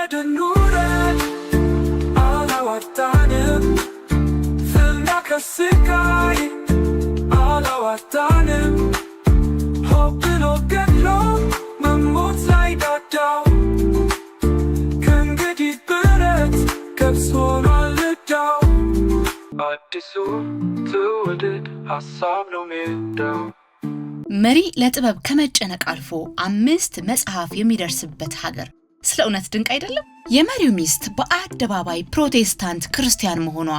nuren alawatanım Fırnakasıkay alawatanım Hoppın o gönlüm Mamutay dadaw Kıngıdit bıret Kapsolalı daw Addisu ትውልድ ሐሳብ ነው ሜዳው መሪ ለጥበብ ከመጨነቅ አልፎ 5 መጽሐፍ የሚደርስበት ሀገር ስለ እውነት ድንቅ አይደለም? የመሪው ሚስት በአደባባይ ፕሮቴስታንት ክርስቲያን መሆኗ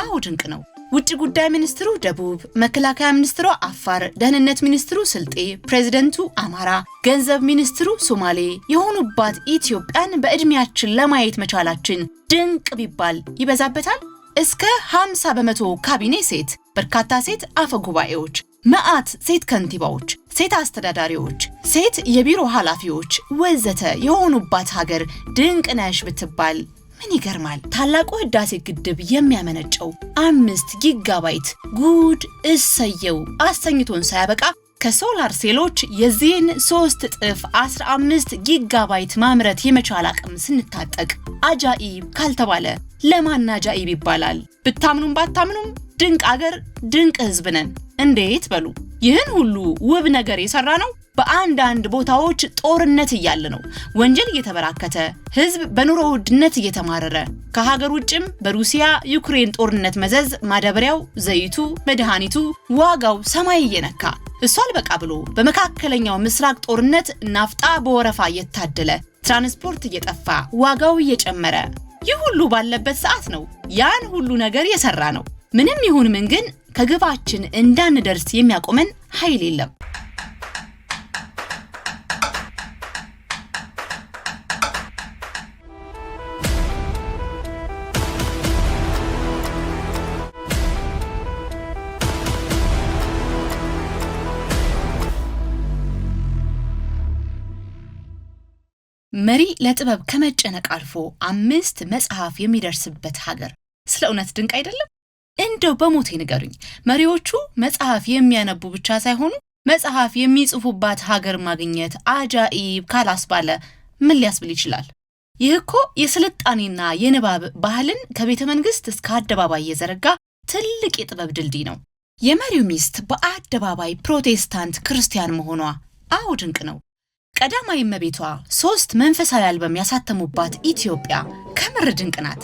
አዎ ድንቅ ነው። ውጭ ጉዳይ ሚኒስትሩ ደቡብ፣ መከላከያ ሚኒስትሩ አፋር፣ ደህንነት ሚኒስትሩ ስልጤ፣ ፕሬዝዳንቱ አማራ፣ ገንዘብ ሚኒስትሩ ሶማሌ የሆኑባት ኢትዮጵያን በእድሜያችን ለማየት መቻላችን ድንቅ ቢባል ይበዛበታል። እስከ 50% ካቢኔ ሴት፣ በርካታ ሴት አፈጉባኤዎች፣ መዓት ሴት ከንቲባዎች፣ ሴት አስተዳዳሪዎች፣ ሴት የቢሮ ኃላፊዎች ወዘተ የሆኑባት ሀገር ድንቅ ነሽ ብትባል ምን ይገርማል? ታላቁ ህዳሴ ግድብ የሚያመነጨው 5 ጊጋባይት ጉድ እሰየው አሰኝቶን ሳያበቃ ከሶላር ሴሎች የዚህን 3 እጥፍ 15 ጊጋባይት ማምረት የመቻል አቅም ስንታጠቅ አጃኢብ ካልተባለ ለማን አጃኢብ ይባላል? ብታምኑም ባታምኑም ድንቅ አገር ድንቅ ህዝብ ነን። እንዴት በሉ። ይህን ሁሉ ውብ ነገር የሰራ ነው በአንዳንድ ቦታዎች ጦርነት እያለ ነው። ወንጀል እየተበራከተ ህዝብ በኑሮ ውድነት እየተማረረ ከሀገር ውጭም በሩሲያ ዩክሬን ጦርነት መዘዝ ማዳበሪያው፣ ዘይቱ፣ መድኃኒቱ ዋጋው ሰማይ እየነካ እሷ አልበቃ ብሎ በመካከለኛው ምስራቅ ጦርነት ናፍጣ በወረፋ እየታደለ ትራንስፖርት እየጠፋ ዋጋው እየጨመረ ይህ ሁሉ ባለበት ሰዓት ነው ያን ሁሉ ነገር የሰራ ነው። ምንም ይሁን ምን ግን ከግባችን እንዳንደርስ የሚያቆመን ኃይል የለም። መሪ ለጥበብ ከመጨነቅ አልፎ 5 መጽሐፍ የሚደርስበት ሀገር ስለ እውነት ድንቅ አይደለም? እንደው በሞቴ ንገሩኝ፣ መሪዎቹ መጽሐፍ የሚያነቡ ብቻ ሳይሆኑ መጽሐፍ የሚጽፉባት ሀገር ማግኘት አጃኢብ ካላስባለ ምን ሊያስብል ይችላል? ይህ እኮ የስልጣኔና የንባብ ባህልን ከቤተ መንግስት እስከ አደባባይ የዘረጋ ትልቅ የጥበብ ድልድይ ነው። የመሪው ሚስት በአደባባይ ፕሮቴስታንት ክርስቲያን መሆኗ አዎ ድንቅ ነው። ቀዳማዊ እመቤቷ 3 መንፈሳዊ አልበም ያሳተሙባት ኢትዮጵያ ከምር ድንቅ ናት።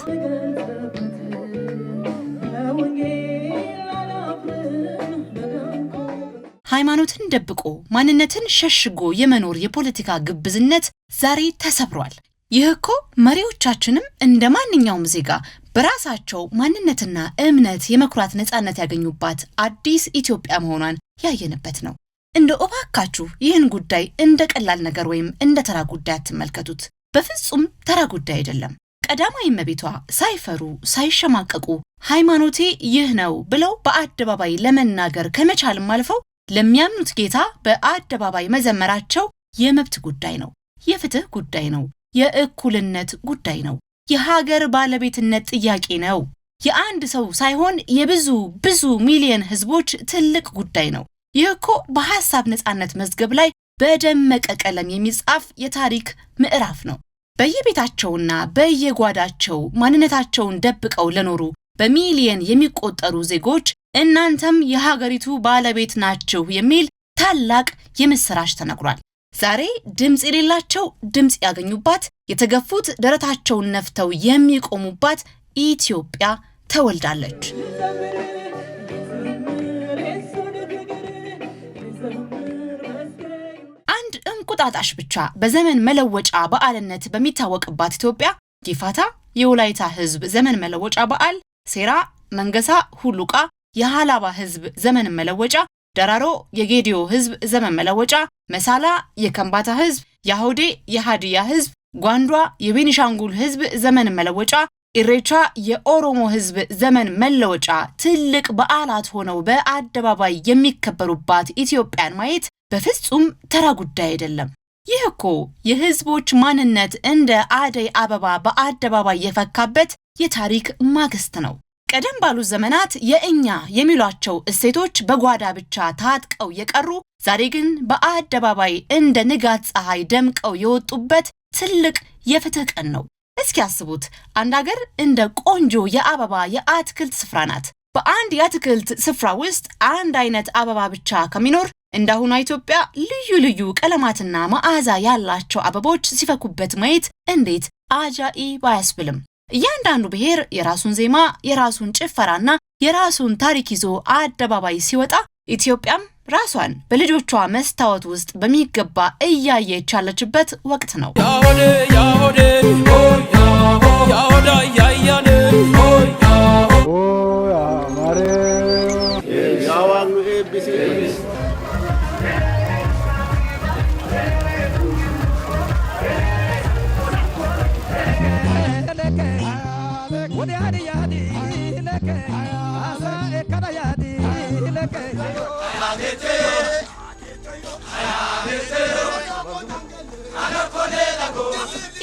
ሃይማኖትን ደብቆ ማንነትን ሸሽጎ የመኖር የፖለቲካ ግብዝነት ዛሬ ተሰብሯል። ይህ እኮ መሪዎቻችንም እንደ ማንኛውም ዜጋ በራሳቸው ማንነትና እምነት የመኩራት ነፃነት ያገኙባት አዲስ ኢትዮጵያ መሆኗን ያየንበት ነው። እንደ እባካችሁ ይህን ጉዳይ እንደ ቀላል ነገር ወይም እንደ ተራ ጉዳይ አትመልከቱት። በፍጹም ተራ ጉዳይ አይደለም። ቀዳማዊ እመቤቷ ሳይፈሩ ሳይሸማቀቁ ሃይማኖቴ ይህ ነው ብለው በአደባባይ ለመናገር ከመቻልም አልፈው ለሚያምኑት ጌታ በአደባባይ መዘመራቸው የመብት ጉዳይ ነው፣ የፍትህ ጉዳይ ነው፣ የእኩልነት ጉዳይ ነው፣ የሀገር ባለቤትነት ጥያቄ ነው። የአንድ ሰው ሳይሆን የብዙ ሚሊዮን ህዝቦች ትልቅ ጉዳይ ነው። ይህ እኮ በሐሳብ ነፃነት መዝገብ ላይ በደመቀ ቀለም የሚጻፍ የታሪክ ምዕራፍ ነው። በየቤታቸውና በየጓዳቸው ማንነታቸውን ደብቀው ለኖሩ በሚሊዮን የሚቆጠሩ ዜጎች እናንተም የሀገሪቱ ባለቤት ናችሁ የሚል ታላቅ የምስራች ተነግሯል። ዛሬ ድምጽ የሌላቸው ድምጽ ያገኙባት፣ የተገፉት ደረታቸውን ነፍተው የሚቆሙባት ኢትዮጵያ ተወልዳለች። አንድ እንቁጣጣሽ ብቻ በዘመን መለወጫ በዓልነት በሚታወቅባት ኢትዮጵያ ጊፋታ የወላይታ ህዝብ ዘመን መለወጫ በዓል፣ ሴራ መንገሳ ሁሉቃ የሃላባ ህዝብ ዘመን መለወጫ፣ ደራሮ የጌዲዮ ህዝብ ዘመን መለወጫ፣ መሳላ የከምባታ ህዝብ፣ ያሆዴ የሃዲያ ህዝብ፣ ጓንዷ የቤኒሻንጉል ህዝብ ዘመን መለወጫ፣ ኢሬቻ የኦሮሞ ህዝብ ዘመን መለወጫ ትልቅ በዓላት ሆነው በአደባባይ የሚከበሩባት ኢትዮጵያን ማየት በፍጹም ተራ ጉዳይ አይደለም። ይህ እኮ የህዝቦች ማንነት እንደ አደይ አበባ በአደባባይ የፈካበት የታሪክ ማግስት ነው። ቀደም ባሉ ዘመናት የእኛ የሚሏቸው እሴቶች በጓዳ ብቻ ታጥቀው የቀሩ ዛሬ ግን በአደባባይ እንደ ንጋት ፀሐይ ደምቀው የወጡበት ትልቅ የፍትህ ቀን ነው። እስኪ አስቡት አንድ ሀገር እንደ ቆንጆ የአበባ የአትክልት ስፍራ ናት። በአንድ የአትክልት ስፍራ ውስጥ አንድ አይነት አበባ ብቻ ከሚኖር እንዳሁኑ ኢትዮጵያ ልዩ ልዩ ቀለማትና መዓዛ ያላቸው አበቦች ሲፈኩበት ማየት እንዴት አጃኢብ አያስብልም። እያንዳንዱ ብሔር የራሱን ዜማ፣ የራሱን ጭፈራና የራሱን ታሪክ ይዞ አደባባይ ሲወጣ ኢትዮጵያም ራሷን በልጆቿ መስታወት ውስጥ በሚገባ እያየች ያለችበት ወቅት ነው።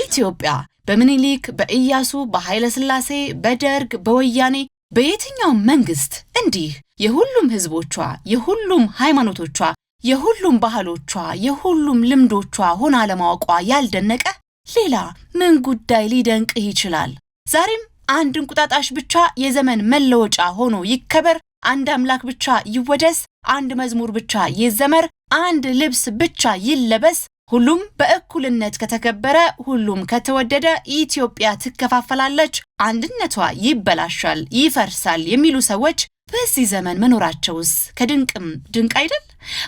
ኢትዮጵያ በምኒልክ፣ በኢያሱ፣ በኃይለ ሥላሴ፣ በደርግ፣ በወያኔ በየትኛው መንግስት እንዲህ የሁሉም ህዝቦቿ፣ የሁሉም ሃይማኖቶቿ፣ የሁሉም ባህሎቿ፣ የሁሉም ልምዶቿ ሆና ለማወቋ ያልደነቀ ሌላ ምን ጉዳይ ሊደንቅህ ይችላል? ዛሬም አንድ እንቁጣጣሽ ብቻ የዘመን መለወጫ ሆኖ ይከበር፣ አንድ አምላክ ብቻ ይወደስ፣ አንድ መዝሙር ብቻ ይዘመር፣ አንድ ልብስ ብቻ ይለበስ፣ ሁሉም በእኩልነት ከተከበረ፣ ሁሉም ከተወደደ ኢትዮጵያ ትከፋፈላለች፣ አንድነቷ ይበላሻል፣ ይፈርሳል የሚሉ ሰዎች በዚህ ዘመን መኖራቸውስ ከድንቅም ድንቅ አይደል?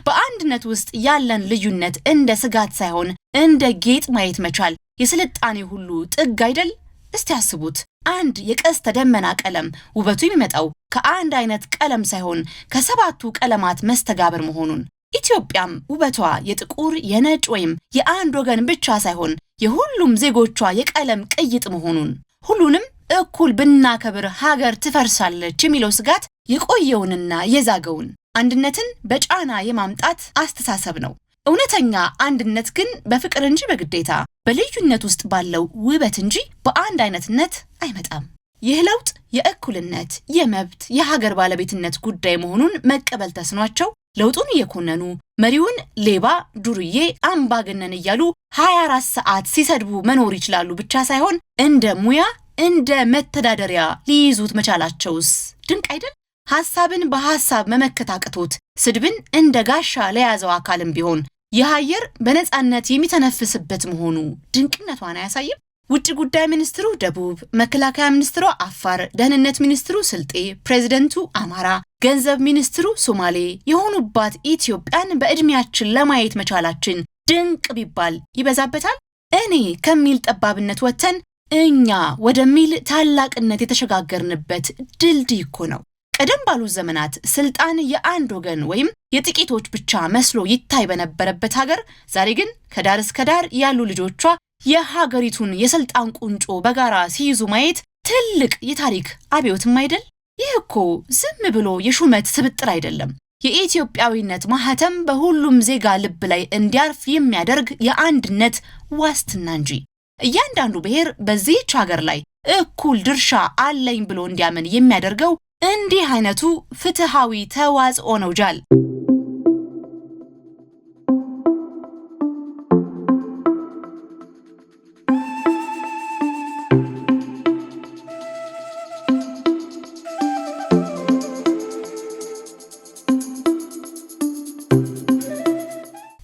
በአንድነት ውስጥ ያለን ልዩነት እንደ ስጋት ሳይሆን እንደ ጌጥ ማየት መቻል የስልጣኔ ሁሉ ጥግ አይደል? እስቲ አስቡት፣ አንድ የቀስተ ደመና ቀለም ውበቱ የሚመጣው ከአንድ አይነት ቀለም ሳይሆን ከሰባቱ ቀለማት መስተጋብር መሆኑን። ኢትዮጵያም ውበቷ የጥቁር፣ የነጭ ወይም የአንድ ወገን ብቻ ሳይሆን የሁሉም ዜጎቿ የቀለም ቅይጥ መሆኑን። ሁሉንም እኩል ብናከብር ሀገር ትፈርሳለች የሚለው ስጋት የቆየውንና የዛገውን አንድነትን በጫና የማምጣት አስተሳሰብ ነው። እውነተኛ አንድነት ግን በፍቅር እንጂ በግዴታ በልዩነት ውስጥ ባለው ውበት እንጂ በአንድ አይነትነት አይመጣም። ይህ ለውጥ የእኩልነት፣ የመብት፣ የሀገር ባለቤትነት ጉዳይ መሆኑን መቀበል ተስኗቸው ለውጡን እየኮነኑ መሪውን ሌባ፣ ዱርዬ፣ አምባገነን እያሉ 24 ሰዓት ሲሰድቡ መኖር ይችላሉ ብቻ ሳይሆን እንደ ሙያ እንደ መተዳደሪያ ሊይዙት መቻላቸውስ ድንቅ አይደል? ሐሳብን በሐሳብ መመከት አቅቶት ስድብን እንደ ጋሻ ለያዘው አካልም ቢሆን የአየር በነጻነት የሚተነፍስበት መሆኑ ድንቅነቷን አያሳይም? ውጭ ጉዳይ ሚኒስትሩ ደቡብ፣ መከላከያ ሚኒስትሩ አፋር፣ ደህንነት ሚኒስትሩ ስልጤ፣ ፕሬዝደንቱ አማራ፣ ገንዘብ ሚኒስትሩ ሶማሌ የሆኑባት ኢትዮጵያን በእድሜያችን ለማየት መቻላችን ድንቅ ቢባል ይበዛበታል። እኔ ከሚል ጠባብነት ወጥተን እኛ ወደሚል ታላቅነት የተሸጋገርንበት ድልድይ እኮ ነው። ቀደም ባሉ ዘመናት ስልጣን የአንድ ወገን ወይም የጥቂቶች ብቻ መስሎ ይታይ በነበረበት ሀገር ዛሬ ግን ከዳር እስከ ዳር ያሉ ልጆቿ የሀገሪቱን የስልጣን ቁንጮ በጋራ ሲይዙ ማየት ትልቅ የታሪክ አብዮትም አይደል? ይህ እኮ ዝም ብሎ የሹመት ስብጥር አይደለም። የኢትዮጵያዊነት ማህተም በሁሉም ዜጋ ልብ ላይ እንዲያርፍ የሚያደርግ የአንድነት ዋስትና እንጂ እያንዳንዱ ብሔር በዚህች ሀገር ላይ እኩል ድርሻ አለኝ ብሎ እንዲያምን የሚያደርገው እንዲህ አይነቱ ፍትሃዊ ተዋጽኦ ነው ጃል።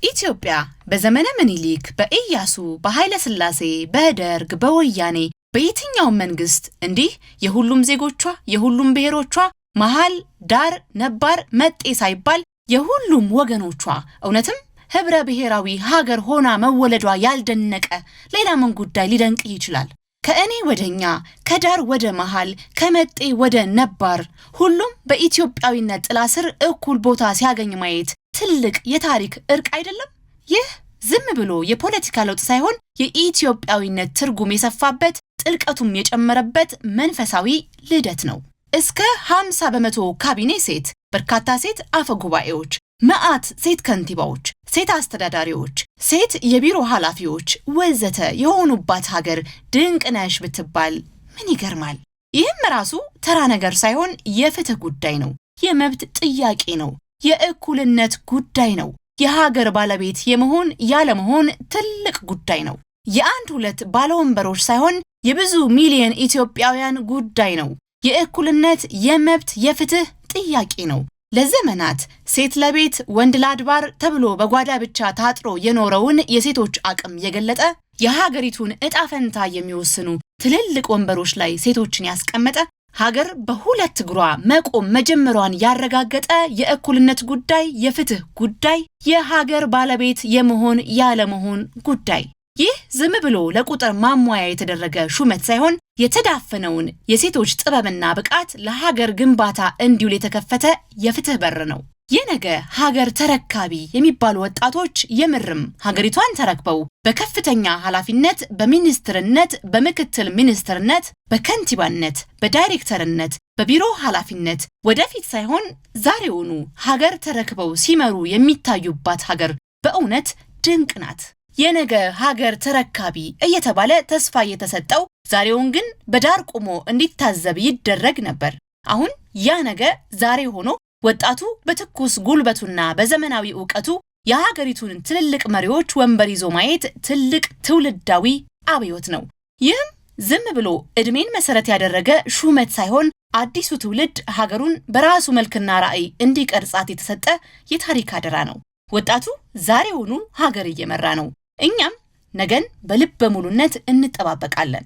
ኢትዮጵያ በዘመነ ምኒልክ፣ በኢያሱ፣ በኃይለ ሥላሴ፣ በደርግ፣ በወያኔ በየትኛው መንግስት እንዲህ የሁሉም ዜጎቿ የሁሉም ብሔሮቿ መሃል ዳር ነባር መጤ ሳይባል የሁሉም ወገኖቿ እውነትም ህብረ ብሔራዊ ሀገር ሆና መወለዷ ያልደነቀ ሌላ ምን ጉዳይ ሊደንቅ ይችላል? ከእኔ ወደኛ፣ ከዳር ወደ መሃል፣ ከመጤ ወደ ነባር ሁሉም በኢትዮጵያዊነት ጥላ ስር እኩል ቦታ ሲያገኝ ማየት ትልቅ የታሪክ እርቅ አይደለም? ይህ ዝም ብሎ የፖለቲካ ለውጥ ሳይሆን የኢትዮጵያዊነት ትርጉም የሰፋበት ጥልቀቱም የጨመረበት መንፈሳዊ ልደት ነው። እስከ 50 በመቶ ካቢኔ ሴት፣ በርካታ ሴት አፈ ጉባኤዎች፣ መዓት ሴት ከንቲባዎች፣ ሴት አስተዳዳሪዎች፣ ሴት የቢሮ ኃላፊዎች ወዘተ የሆኑባት ሀገር ድንቅነሽ ብትባል ምን ይገርማል? ይህም ራሱ ተራ ነገር ሳይሆን የፍትህ ጉዳይ ነው። የመብት ጥያቄ ነው። የእኩልነት ጉዳይ ነው። የሀገር ባለቤት የመሆን ያለመሆን ትልቅ ጉዳይ ነው። የአንድ ሁለት ባለወንበሮች ሳይሆን የብዙ ሚሊዮን ኢትዮጵያውያን ጉዳይ ነው። የእኩልነት፣ የመብት፣ የፍትህ ጥያቄ ነው። ለዘመናት ሴት ለቤት ወንድ ለአድባር ተብሎ በጓዳ ብቻ ታጥሮ የኖረውን የሴቶች አቅም የገለጠ የሀገሪቱን ዕጣ ፈንታ የሚወስኑ ትልልቅ ወንበሮች ላይ ሴቶችን ያስቀመጠ ሀገር በሁለት እግሯ መቆም መጀመሯን ያረጋገጠ የእኩልነት ጉዳይ፣ የፍትህ ጉዳይ፣ የሀገር ባለቤት የመሆን ያለመሆን ጉዳይ። ይህ ዝም ብሎ ለቁጥር ማሟያ የተደረገ ሹመት ሳይሆን የተዳፈነውን የሴቶች ጥበብና ብቃት ለሀገር ግንባታ እንዲውል የተከፈተ የፍትህ በር ነው። የነገ ሀገር ተረካቢ የሚባሉ ወጣቶች የምርም ሀገሪቷን ተረክበው በከፍተኛ ኃላፊነት በሚኒስትርነት፣ በምክትል ሚኒስትርነት፣ በከንቲባነት፣ በዳይሬክተርነት፣ በቢሮ ኃላፊነት ወደፊት ሳይሆን ዛሬውኑ ሀገር ተረክበው ሲመሩ የሚታዩባት ሀገር በእውነት ድንቅ ናት። የነገ ሀገር ተረካቢ እየተባለ ተስፋ የተሰጠው ዛሬውን ግን በዳር ቆሞ እንዲታዘብ ይደረግ ነበር። አሁን ያ ነገ ዛሬ ሆኖ ወጣቱ በትኩስ ጉልበቱና በዘመናዊ ዕውቀቱ የሀገሪቱን ትልልቅ መሪዎች ወንበር ይዞ ማየት ትልቅ ትውልዳዊ አብዮት ነው። ይህም ዝም ብሎ እድሜን መሰረት ያደረገ ሹመት ሳይሆን አዲሱ ትውልድ ሀገሩን በራሱ መልክና ራዕይ እንዲቀርጻት የተሰጠ የታሪክ አደራ ነው። ወጣቱ ዛሬውኑ ሀገር እየመራ ነው። እኛም ነገን በልበ ሙሉነት እንጠባበቃለን።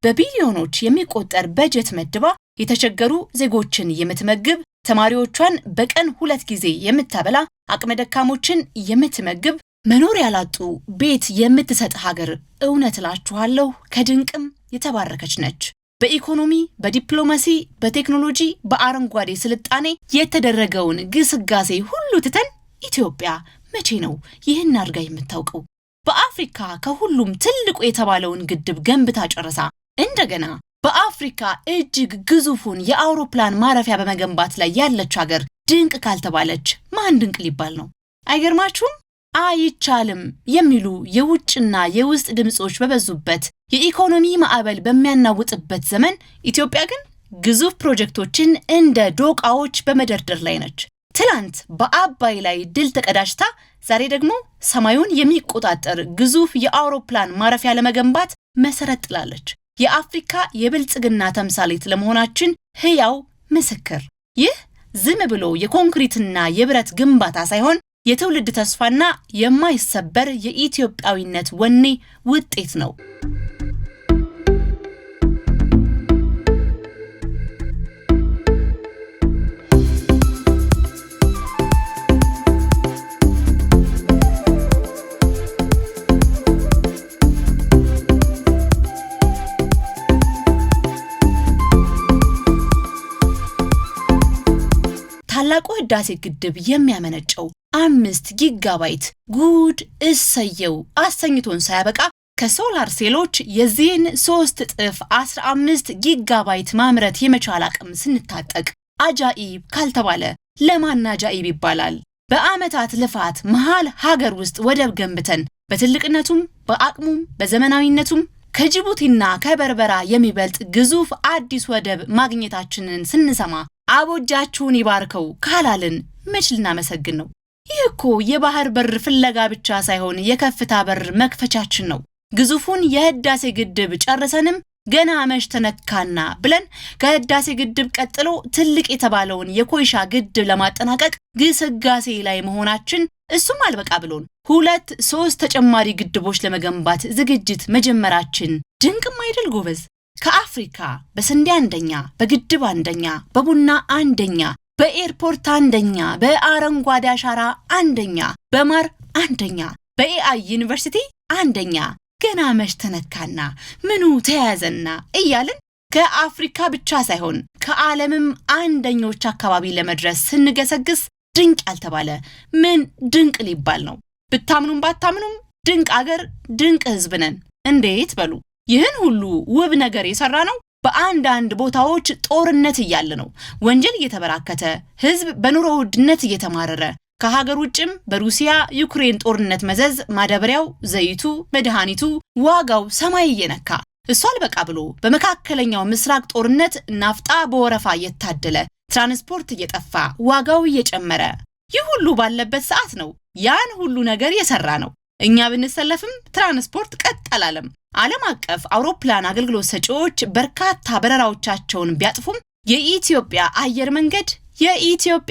በቢሊዮኖች የሚቆጠር በጀት መድባ የተቸገሩ ዜጎችን የምትመግብ፣ ተማሪዎቿን በቀን 2 ጊዜ የምታበላ፣ አቅመ ደካሞችን የምትመግብ፣ መኖር ያላጡ ቤት የምትሰጥ ሀገር እውነት እላችኋለሁ ከድንቅም የተባረከች ነች። በኢኮኖሚ፣ በዲፕሎማሲ፣ በቴክኖሎጂ፣ በአረንጓዴ ስልጣኔ የተደረገውን ግስጋሴ ሁሉ ትተን ኢትዮጵያ መቼ ነው ይህን አድርጋ የምታውቀው? በአፍሪካ ከሁሉም ትልቁ የተባለውን ግድብ ገንብታ ጨርሳ እንደገና በአፍሪካ እጅግ ግዙፉን የአውሮፕላን ማረፊያ በመገንባት ላይ ያለች ሀገር ድንቅ ካልተባለች ማን ድንቅ ሊባል ነው? አይገርማችሁም? አይቻልም የሚሉ የውጭና የውስጥ ድምጾች በበዙበት የኢኮኖሚ ማዕበል በሚያናውጥበት ዘመን ኢትዮጵያ ግን ግዙፍ ፕሮጀክቶችን እንደ ዶቃዎች በመደርደር ላይ ነች። ትላንት በአባይ ላይ ድል ተቀዳጅታ ዛሬ ደግሞ ሰማዩን የሚቆጣጠር ግዙፍ የአውሮፕላን ማረፊያ ለመገንባት መሰረት ጥላለች። የአፍሪካ የብልጽግና ተምሳሌት ለመሆናችን ህያው ምስክር። ይህ ዝም ብሎ የኮንክሪትና የብረት ግንባታ ሳይሆን የትውልድ ተስፋና የማይሰበር የኢትዮጵያዊነት ወኔ ውጤት ነው። ታላቁ ህዳሴ ግድብ የሚያመነጨው 5 ጊጋባይት ጉድ እሰየው አሰኝቶን ሳያበቃ ከሶላር ሴሎች የዚህን 3 እጥፍ 15 ጊጋባይት ማምረት የመቻል አቅም ስንታጠቅ አጃኢብ ካልተባለ ለማን አጃኢብ ይባላል? በአመታት ልፋት መሃል ሀገር ውስጥ ወደብ ገንብተን በትልቅነቱም በአቅሙም በዘመናዊነቱም ከጅቡቲና ከበርበራ የሚበልጥ ግዙፍ አዲስ ወደብ ማግኘታችንን ስንሰማ አቦጃችሁን ይባርከው ካላልን መች ልናመሰግን ነው? ይህ እኮ የባህር በር ፍለጋ ብቻ ሳይሆን የከፍታ በር መክፈቻችን ነው። ግዙፉን የህዳሴ ግድብ ጨርሰንም ገና መች ተነካና ብለን ከህዳሴ ግድብ ቀጥሎ ትልቅ የተባለውን የኮይሻ ግድብ ለማጠናቀቅ ግስጋሴ ላይ መሆናችን እሱም አልበቃ ብሎን 2-3 ተጨማሪ ግድቦች ለመገንባት ዝግጅት መጀመራችን ድንቅም አይደል ጎበዝ? ከአፍሪካ በስንዴ አንደኛ፣ በግድብ አንደኛ፣ በቡና አንደኛ፣ በኤርፖርት አንደኛ፣ በአረንጓዴ አሻራ አንደኛ፣ በማር አንደኛ፣ በኤአይ ዩኒቨርሲቲ አንደኛ፣ ገና መች ተነካና ምኑ ተያዘና እያልን ከአፍሪካ ብቻ ሳይሆን ከዓለምም አንደኞች አካባቢ ለመድረስ ስንገሰግስ ድንቅ ያልተባለ ምን ድንቅ ሊባል ነው? ብታምኑም ባታምኑም ድንቅ አገር ድንቅ ህዝብ ነን። እንዴት በሉ። ይህን ሁሉ ውብ ነገር የሰራ ነው በአንዳንድ ቦታዎች ጦርነት እያለ ነው። ወንጀል እየተበራከተ ህዝብ በኑሮ ውድነት እየተማረረ ከሀገር ውጭም በሩሲያ ዩክሬን ጦርነት መዘዝ ማዳበሪያው፣ ዘይቱ፣ መድኃኒቱ ዋጋው ሰማይ እየነካ እሱ አልበቃ ብሎ በመካከለኛው ምስራቅ ጦርነት ናፍጣ በወረፋ እየታደለ ትራንስፖርት እየጠፋ ዋጋው እየጨመረ ይህ ሁሉ ባለበት ሰዓት ነው ያን ሁሉ ነገር የሰራ ነው። እኛ ብንሰለፍም ትራንስፖርት ቀጥ አላለም። ዓለም አቀፍ አውሮፕላን አገልግሎት ሰጪዎች በርካታ በረራዎቻቸውን ቢያጥፉም የኢትዮጵያ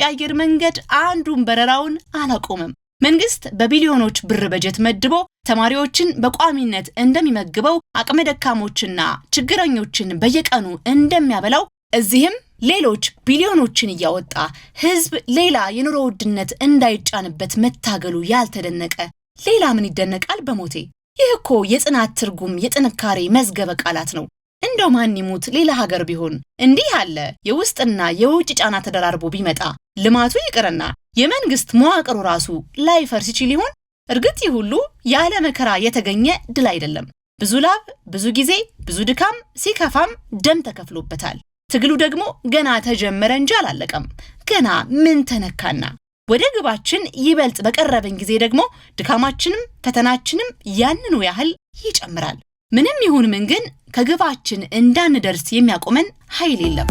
አየር መንገድ አንዱን በረራውን አላቆመም። መንግስት በቢሊዮኖች ብር በጀት መድቦ ተማሪዎችን በቋሚነት እንደሚመግበው አቅመ ደካሞችና ችግረኞችን በየቀኑ እንደሚያበላው እዚህም ሌሎች ቢሊዮኖችን እያወጣ ህዝብ ሌላ የኑሮ ውድነት እንዳይጫንበት መታገሉ ያልተደነቀ ሌላ ምን ይደነቃል በሞቴ? ይህ እኮ የጽናት ትርጉም የጥንካሬ መዝገበ ቃላት ነው። እንደው ማን ይሙት ሌላ ሀገር ቢሆን እንዲህ ያለ የውስጥና የውጭ ጫና ተደራርቦ ቢመጣ ልማቱ ይቅርና የመንግስት መዋቅሩ ራሱ ላይፈርስ ይችል ይሆን? እርግጥ ይህ ሁሉ ያለ መከራ የተገኘ ድል አይደለም። ብዙ ላብ፣ ብዙ ጊዜ፣ ብዙ ድካም፣ ሲከፋም ደም ተከፍሎበታል። ትግሉ ደግሞ ገና ተጀመረ እንጂ አላለቀም። ገና ምን ተነካና ወደ ግባችን ይበልጥ በቀረበን ጊዜ ደግሞ ድካማችንም ፈተናችንም ያንኑ ያህል ይጨምራል። ምንም ይሁን ምን ግን ከግባችን እንዳንደርስ የሚያቆመን ኃይል የለም።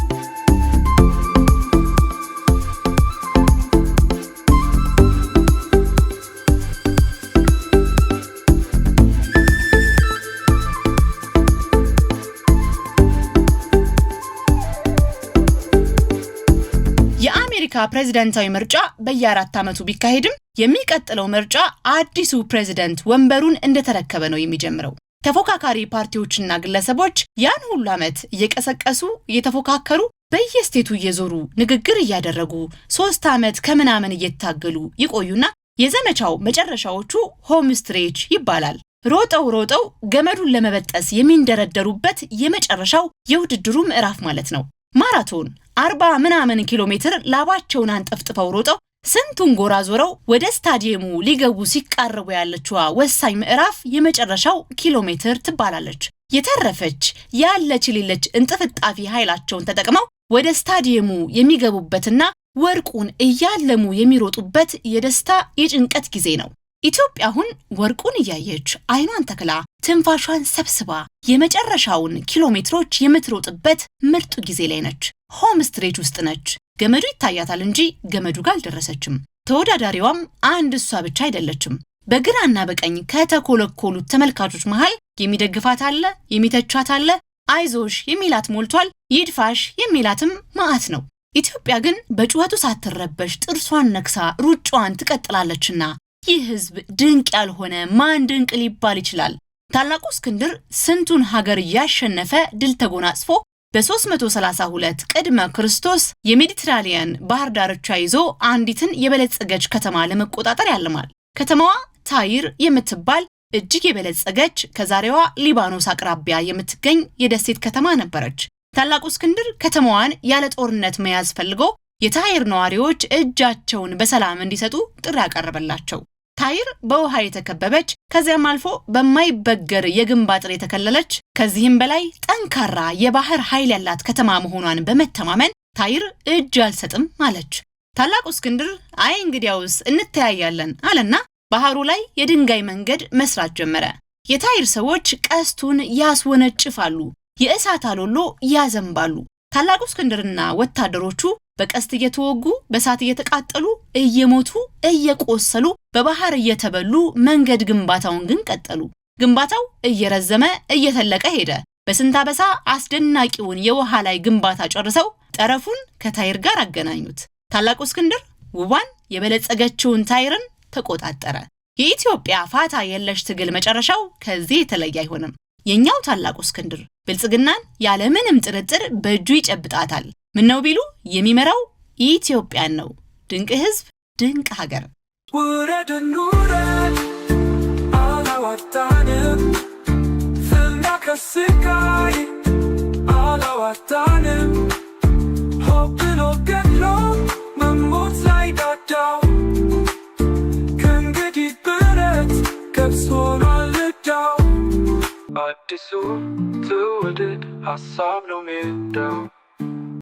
የአሜሪካ ፕሬዝዳንታዊ ምርጫ በየ4 ዓመቱ ቢካሄድም የሚቀጥለው ምርጫ አዲሱ ፕሬዝዳንት ወንበሩን እንደተረከበ ነው የሚጀምረው። ተፎካካሪ ፓርቲዎችና ግለሰቦች ያን ሁሉ ዓመት እየቀሰቀሱ እየተፎካከሩ በየስቴቱ እየዞሩ ንግግር እያደረጉ 3 ዓመት ከምናምን እየታገሉ ይቆዩና የዘመቻው መጨረሻዎቹ ሆም ስትሬች ይባላል። ሮጠው ገመዱን ለመበጠስ የሚንደረደሩበት የመጨረሻው የውድድሩ ምዕራፍ ማለት ነው። ማራቶን 40 ምናምን ኪሎ ሜትር ላባቸውን አንጠፍጥፈው ሮጠው ስንቱን ጎራ ዞረው ወደ ስታዲየሙ ሊገቡ ሲቃረቡ ያለችዋ ወሳኝ ምዕራፍ የመጨረሻው ኪሎ ሜትር ትባላለች። የተረፈች ያለች ሌለች እንጥፍጣፊ ኃይላቸውን ተጠቅመው ወደ ስታዲየሙ የሚገቡበትና ወርቁን እያለሙ የሚሮጡበት የደስታ የጭንቀት ጊዜ ነው። ኢትዮጵያ አሁን ወርቁን እያየች አይኗን ተክላ ትንፋሿን ሰብስባ የመጨረሻውን ኪሎ ሜትሮች የምትሮጥበት ምርጡ ጊዜ ላይ ነች። ሆም ስትሬች ውስጥ ነች። ገመዱ ይታያታል እንጂ ገመዱ ጋር አልደረሰችም። ተወዳዳሪዋም አንድ እሷ ብቻ አይደለችም። በግራና በቀኝ ከተኮለኮሉት ተመልካቾች መሃል የሚደግፋት አለ፣ የሚተቻት አለ፣ አይዞሽ የሚላት ሞልቷል፣ ይድፋሽ የሚላትም ማአት ነው። ኢትዮጵያ ግን በጩኸቱ ሳትረበሽ ጥርሷን ነክሳ ሩጫዋን ትቀጥላለችና ይህ ህዝብ ድንቅ ያልሆነ ማን ድንቅ ሊባል ይችላል? ታላቁ እስክንድር ስንቱን ሀገር ያሸነፈ ድል ተጎናጽፎ በ332 ቅድመ ክርስቶስ የሜዲትራኒያን ባህር ዳርቻ ይዞ አንዲትን የበለጸገች ከተማ ለመቆጣጠር ያልማል። ከተማዋ ታይር የምትባል እጅግ የበለጸገች ከዛሬዋ ሊባኖስ አቅራቢያ የምትገኝ የደሴት ከተማ ነበረች። ታላቁ እስክንድር ከተማዋን ያለ ጦርነት መያዝ ፈልጎ የታይር ነዋሪዎች እጃቸውን በሰላም እንዲሰጡ ጥሪ ያቀረበላቸው። ታይር በውሃ የተከበበች ከዚያም አልፎ በማይበገር የግንብ አጥር የተከለለች ከዚህም በላይ ጠንካራ የባህር ኃይል ያላት ከተማ መሆኗን በመተማመን ታይር እጅ አልሰጥም አለች። ታላቁ እስክንድር አይ እንግዲያውስ እንተያያለን አለና ባህሩ ላይ የድንጋይ መንገድ መስራት ጀመረ። የታይር ሰዎች ቀስቱን ያስወነጭፋሉ፣ የእሳት አሎሎ ያዘንባሉ። ታላቁ እስክንድርና ወታደሮቹ በቀስት እየተወጉ በሳት እየተቃጠሉ እየሞቱ እየቆሰሉ በባህር እየተበሉ መንገድ ግንባታውን ግን ቀጠሉ። ግንባታው እየረዘመ እየተለቀ ሄደ። በስንታበሳ አስደናቂውን የውሃ ላይ ግንባታ ጨርሰው ጠረፉን ከታይር ጋር አገናኙት። ታላቁ እስክንድር ውቧን የበለጸገችውን ታይርን ተቆጣጠረ። የኢትዮጵያ ፋታ የለሽ ትግል መጨረሻው ከዚህ የተለየ አይሆንም። የኛው ታላቁ እስክንድር ብልጽግናን ያለ ምንም ጥርጥር በእጁ ይጨብጣታል። ምነው ቢሉ የሚመራው ኢትዮጵያን ነው። ድንቅ ህዝብ፣ ድንቅ ሀገር። ውረድ አላዋጣንም፣ ፍና ከስቃይ አላዋጣንም። ሆብሎ ገድሎ መሞት ላይ ዳዳው ከእንግዲህ ብረት ገብስ ሆኗል ዕዳው። አዲሱ ትውልድ ሀሳብ ነው ሜዳው።